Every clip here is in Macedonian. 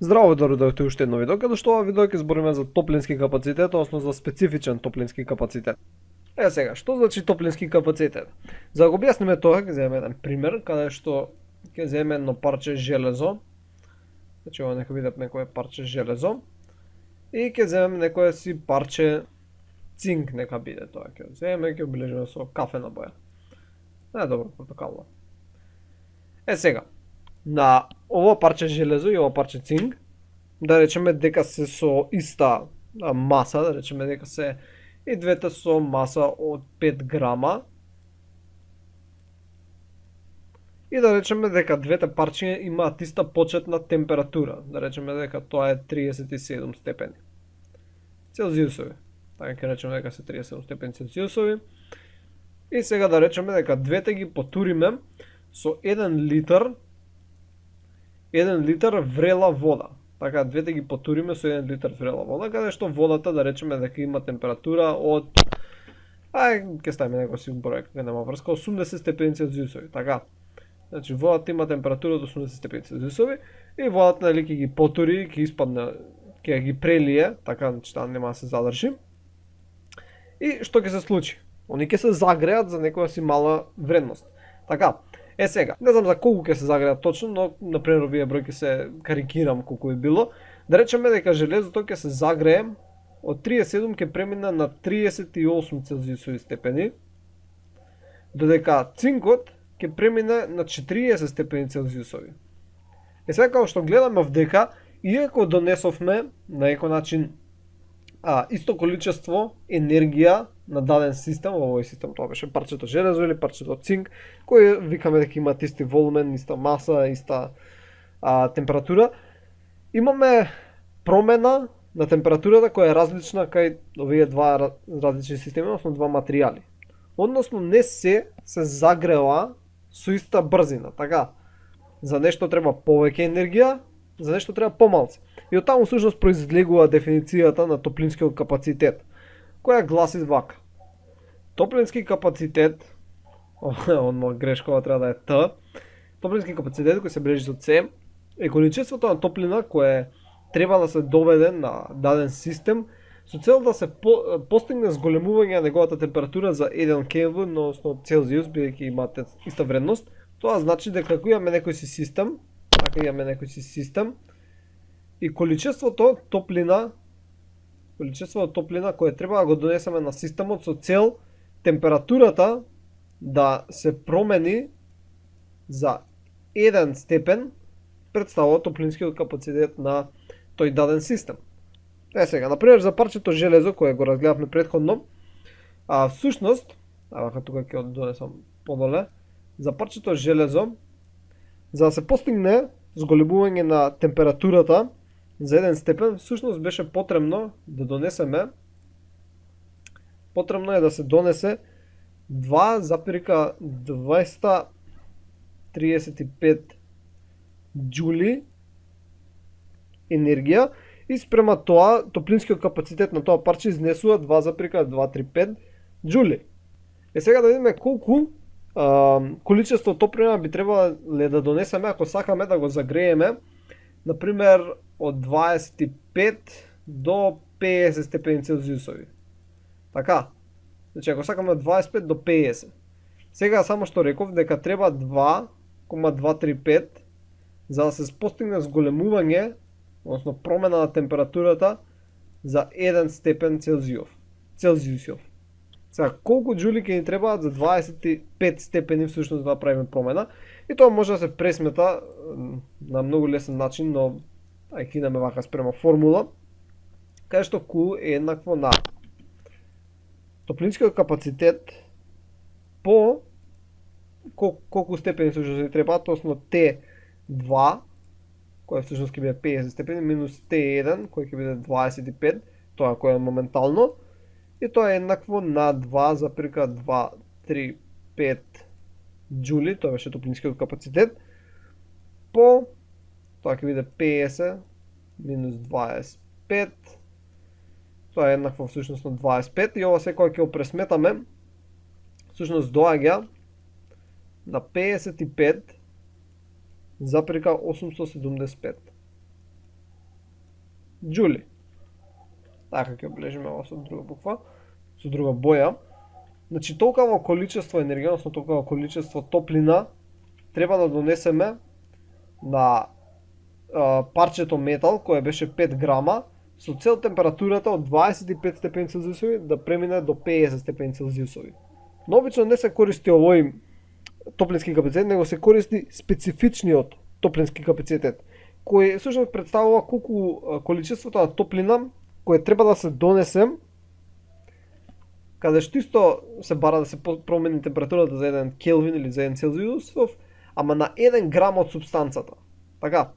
Здраво, да дојдовте уште едно видео, каде што ова видео ќе збориме за топлински капацитет, односно за специфичен топлински капацитет. Сега, што значи топлински капацитет? За да го објасниме тоа, ќе земеме еден пример, каде што ќе земеме едно парче железо. Значи ова нека биде некое парче железо. И ќе земеме некое си парче цинк, нека биде тоа. Ќе земеме, ќе обележиме со кафена боја. Добро, портокално. Сега, на ово парче железо и ово парче цинк, да речеме дека се со иста маса, да речеме дека се и двете со маса од 5 грама, и да речеме дека двете парчиња имаат иста почетна температура, да речеме дека тоа е 37 степени Целзиусови. Така ќе речеме дека се 37 степени Целзиусови. И сега да речеме дека двете ги потуриме со 1 литар врела вода. Така, двете ги потуриме со 1 литар врела вода, каде што водата, да речеме дека има температура од... ќе ставиме некој си број, кога нема врска, 80 степени Целзиусови. Така, значи водата има температура од 80 степени Целзиусови и водата, нели, ќе ги потури, ќе испадне, ќе ги прелие, така, значи таа нема да се задржи. И што ќе се случи? Они ќе се загреат за некоја си мала вредност. Така, сега, не знам за колку ќе се загреат точно, но например овие бројки се карикирам колку би било. Да речеме дека железото ќе се загрее од 37 ќе премине на 38 Целзиусови степени, додека цинкот ќе премине на 40 степени Целзиусови. Сега како што гледаме вдека, иако донесовме на некој начин исто количество енергија на даден систем, во овој систем тоа беше парчето железо или парчето цинк, кои викаме дека имаат исти волумен, иста маса, иста температура, имаме промена на температурата која е различна кај овие два различни системи, односно два материјали. Односно не се загрева со иста брзина. Така, за нешто треба повеќе енергија, за нешто треба помалку. И од таму всушност произлегува дефиницијата на топлинскиот капацитет, која гласи вака. Топлински капацитет, одно грешкова треба да е Т, топлински капацитет кој се бележи со С, е количеството на топлина кое треба да се доведе на даден систем со цел да се постигне зголемување на неговата температура за 1 Kelvin, односно Целзиус, бидејќи имаат иста вредност. Тоа значи дека ако имаме некој си систем, и количеството топлина кое треба да го донесеме на системот со цел температурата да се промени за 1 степен, представува топлинскиот капацитет на тој даден систем. Сега, например, за парчето железо кое го разгледавме претходно, всушност, вака тука ќе донесам подоле, за парчето железо, за да се постигне зголемување на температурата за 1 степен, всушност беше потребно да донесеме, потребно е да се донесе 2,235 джули енергија и спрема тоа топлинскиот капацитет на тоа парче изнесува 2,235 джули. Сега да видиме колку количество топлина би требало да донесеме ако сакаме да го загрееме, например од 25 до 50 степени Целзиусови. Така, значи ако сакаме од 25 до 50. Сега само што реков дека треба 2,235 за да се постигне зголемување, односно промена на температурата за 1 степен Целзиусов. Сега, колку джули ќе ни требаат за 25 степени всушност да направиме промена, и тоа може да се пресмета на многу лесен начин, но ќе идеме вака спрема формула, каде што Q е еднакво на топлинскиот капацитет по колку степени всушност ни требаат, односно T2, кој всушност ќе биде 50 степени, минус T1, кој ќе биде 25, тоа кој е моментално, и тоа е еднакво на 2,235 джули, тоа беше топлинскиот капацитет, по тоа ќе биде 50 минус 25, тоа е еднакво всушност на 25, и ова секој ќе го пресметаме, всушност доаѓа на 55,875. джули. Така ќе облежиме ова со друга буква, со друга боја. Значи толкова количество енергија, односно толкова количество топлина треба да донесеме на парчето метал кое беше 5 грама со цел температурата од 25 степени Целзиусови да премине до 50 степени Целзиусови. Но обично не се користи овој топлински капацитет, него се користи специфичниот топлински капацитет, кој всушност представува колку количеството на топлина кое треба да се донесе, каде што исто се бара да се промени температурата за 1 Келвин или за 1 Целзиусов, ама на 1 грам од супстанцата. Така,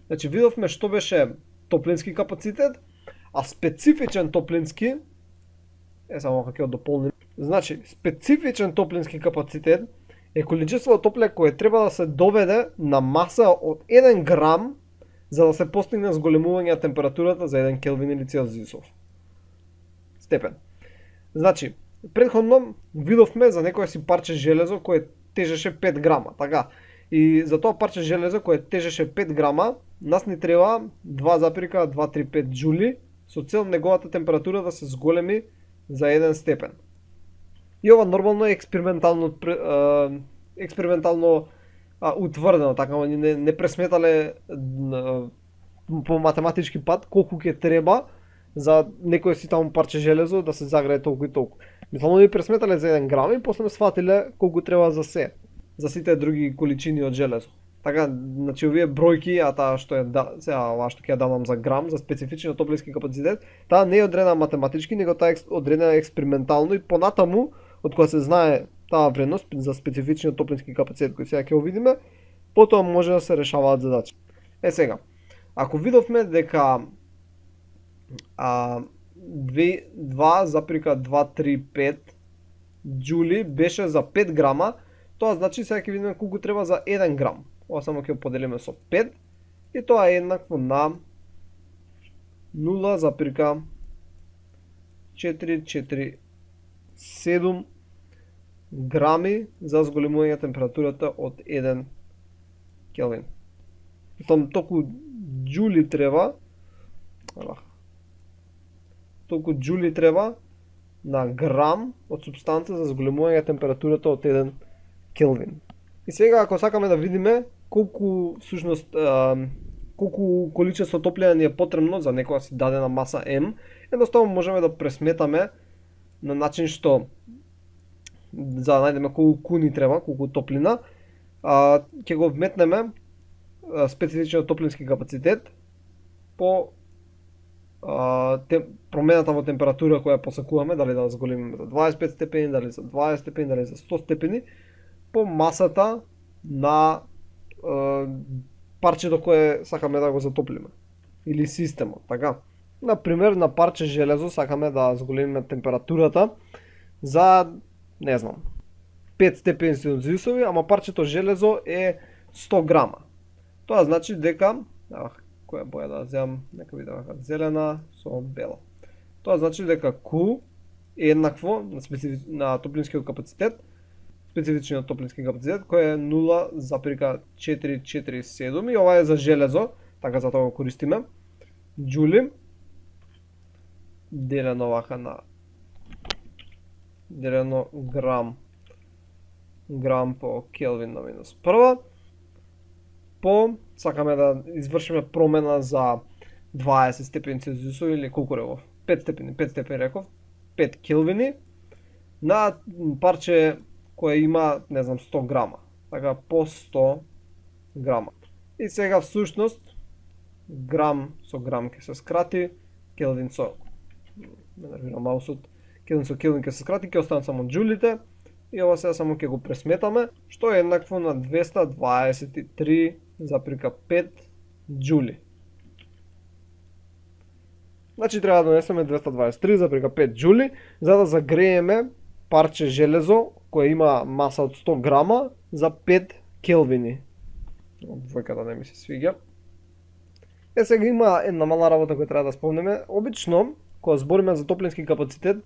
значи видовме што беше топлински капацитет, а специфичен топлински, само како ќе дополним. Значи, специфичен топлински капацитет е количество топле кое треба да се доведе на маса од 1 грам за да се постигне зголемување на температурата за 1 Келвин или Целзиусов степен. Значи, претходно видовме за некое си парче железо кое тежеше 5 грама, така. И за тоа парче железо кое тежеше 5 грама, нас ни треба 2,235 джули со цел неговата температура да се зголеми за 1 степен. И ова нормално е експериментално утврдено, така не пресметале по математички пат колку ќе треба за некој си таму парче железо да се загрее толку и толку. Мислам да пресметале за 1 грам и после сватиле колку треба за сите други количини од железо. Така, значи овие бројки, а таа што е сега ова што ќе ја дадам за грам за специфичен топлински капацитет, таа не е одредена математички, него таа е одредена експериментално и понатаму од кога се знае таа вредност за специфичниот топлински капацитет кој сега ќе го видиме, потоа може да се решаваат задачи. Сега, ако видовме дека 2,235 джули беше за 5 грама, тоа значи сега ќе видиме колку треба за 1 грам. Ова само ќе го поделиме со 5 и тоа е еднакво на 0,447 грами за зголемување температурата од 1 Келвин. Мислам, толку джули треба на грам од супстанца за зголемување температурата од 1 Келвин. И сега ако сакаме да видиме колку всушност колку количество топлина ни е потребно за некоја си дадена маса М, едноставно можеме да пресметаме на начин што за да најдеме колку ни треба, колку топлина, ќе го вметнеме специфичниот топлински капацитет по промената во температура која посакуваме, дали да зголемиме за 25 степени, дали за 20 степени, дали за 100 степени, по масата на парчето кое сакаме да го затоплиме или системот, така. Например, на парче железо сакаме да зголемиме температурата за, не знам, 5 степени Целзиусови, ама парчето железо е 100 грама. Тоа значи дека, која боја да земам, нека видам зелена со бела. Тоа значи дека Q е еднакво на топлинскиот капацитет, специфичниот топлински капацитет, кој е 0,447 и ова е за железо, така затоа го користиме. Джули делено вака на делено грам по Келвин на минус прва. Сакаме да извршиме промена за 20 степени Целзиусови или колку реков? 5 степени реков, 5 Келвини на парче кое има, не знам, 100 грама. Така, по 100 грама. И сега всушност грам со грам ќе се скрати, Келвин со Келвин со Келвин ќе се скрати, ќе останат само джулите и ова сега само ќе го пресметаме, што е еднакво на 223,5 джули. Значи треба да донесеме 223,5 джули за да загрееме парче железо кое има маса од 100 грама за 5 келвини. Двојката не ми се свиѓа. Сега има една мала работа која треба да спомнеме. Обично, кога збориме за топлински капацитет,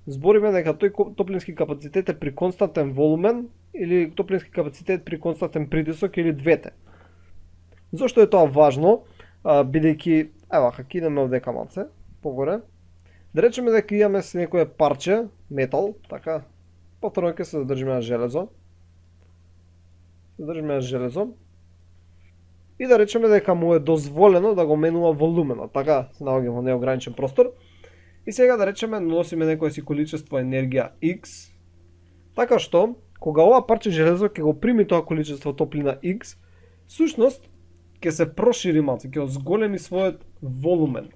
збориме дека тој топлински капацитет е при константен волумен или топлински капацитет при константен притисок или двете. Зошто е тоа важно? бидејќи ева ќе идеме овдека малце погоре. Да речеме дека имаме се некое парче метал, така. Повторно ќе се задржиме на железо. И да речеме дека му е дозволено да го менува волуменот, така се наоѓаме во неограничен простор. И сега да речеме носиме некое си количество енергија X, така што кога ова парче железо ќе го прими тоа количество топлина X, всушност ќе се прошири малце, ќе зголеми својот волумен.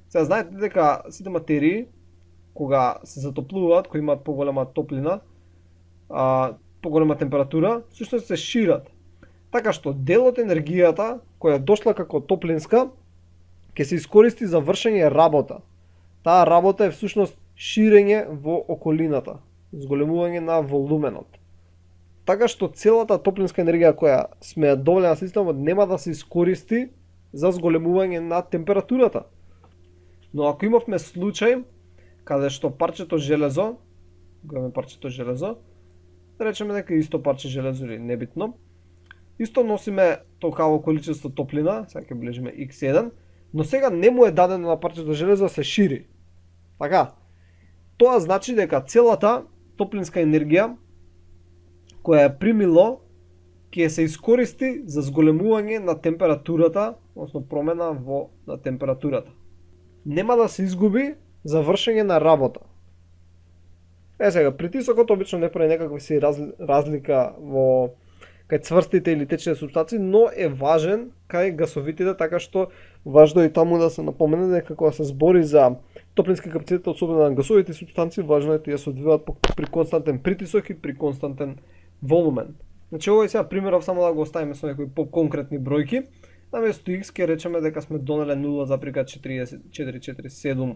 Сега знаете дека сите материи кога се затоплуваат, кога имаат поголема топлина, поголема температура, всушност се шират. Така што дел од енергијата која е дошла како топлинска ќе се искористи за вршење работа. Таа работа е всушност ширење во околината, зголемување на волуменот. Така што целата топлинска енергија која сме ја довеле на системот нема да се искористи за зголемување на температурата. Но ако имавме случај каде што парчето железо, да речеме дека исто парче железо или небитно, исто носиме толкаво количество топлина, сега ќе ближиме X1, но сега не му е дадено на парчето железо да се шири. Така, тоа значи дека целата топлинска енергија која е примило ќе се искористи за зголемување на температурата, односно промена на температурата. Нема да се изгуби за вршење на работа. Сега, притисокот обично не прави некаква си разлика во кај цврстите или течните супстанции, но е важен кај гасовитите, така што важно е и таму да се напомене дека кога се збори за топлински капацитет, особено на гасовите супстанции, важно е тие се одвиваат при константен притисок и при константен волумен. Значи овој сега примеров само да го оставиме со некои по-конкретни бројки. Наместо X ќе речеме дека сме донеле 0,447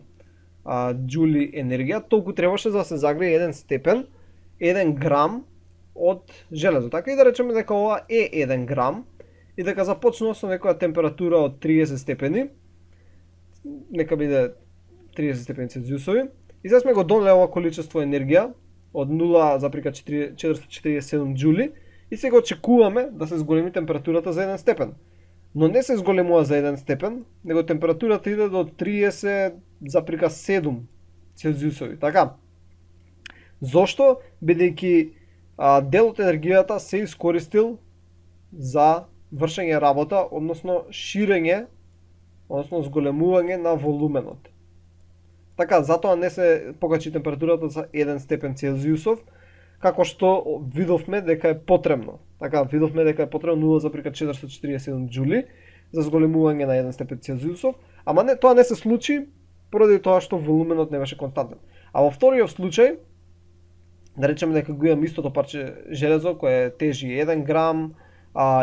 джули енергија, толку требаше за да се загрее 1 степен, 1 грам од железо. Така и да речеме дека ова е 1 грам и дека започнува со некоја температура од 30 степени, нека биде 30 степени Целзиусови, и сега сме го донеле ова количество енергија од 0,447 джули и сега очекуваме да се зголеми температурата за 1 степен. Но не се зголемува за 1 степен, него температурата иде до 30,7 Целзиусови. Така. Зошто? Бидејќи дел од енергијата се искористил за вршење работа, односно ширење, односно зголемување на волуменот. Така, затоа не се покачи температурата за 1 степен Целзиусов, како што видовме дека е потребно. Така, видовме дека е потребно 0,447 джули за зголемување на 1 степен Целзиусов, ама не, тоа не се случи поради тоа што волуменот не беше константен. А во вториот случај, да речеме дека го имам истото парче железо кое тежи 1 грам,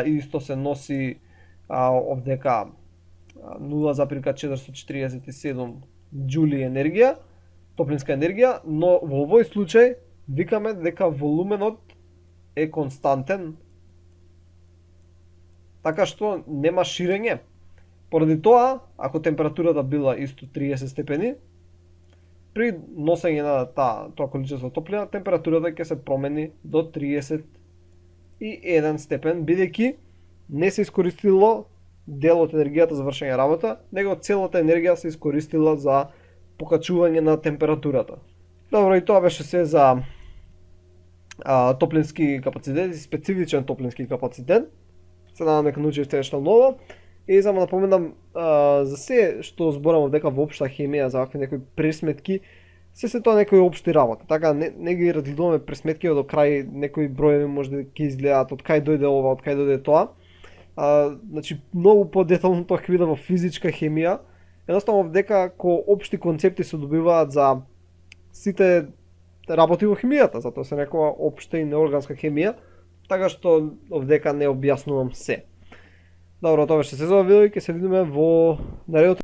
и исто се носи овдека 0,447 джули енергија, топлинска енергија, но во овој случај викаме дека волуменот е константен, така што нема ширење. Поради тоа, ако температурата била исто 30 степени, при носење на тоа количество топлина, температурата ќе се промени до 31 степен, бидејќи не се искористило дел од енергијата за вршење работа, него целата енергија се искористила за покачување на температурата. Добро, и тоа беше се за топлински капацитет и специфичен топлински капацитет. Се надам дека научивте нешто ново. И само напоменам за се што зборам дека во општа хемија за вакви некои пресметки, се тоа некои општи работи. Така не ги разгледуваме пресметки до крај, некои броеви може да ќе изгледаат од кај дојде ова, од кај дојде тоа. Значи многу подетално тоа ќе биде во физичка хемија. Едноставно дека ко општи концепти се добиваат за сите работи во хемијата, затоа се некоја општа и неорганска хемија, така што овдека не објаснувам се. Добро, тоа беше се за ова видео и ќе се видиме во наредното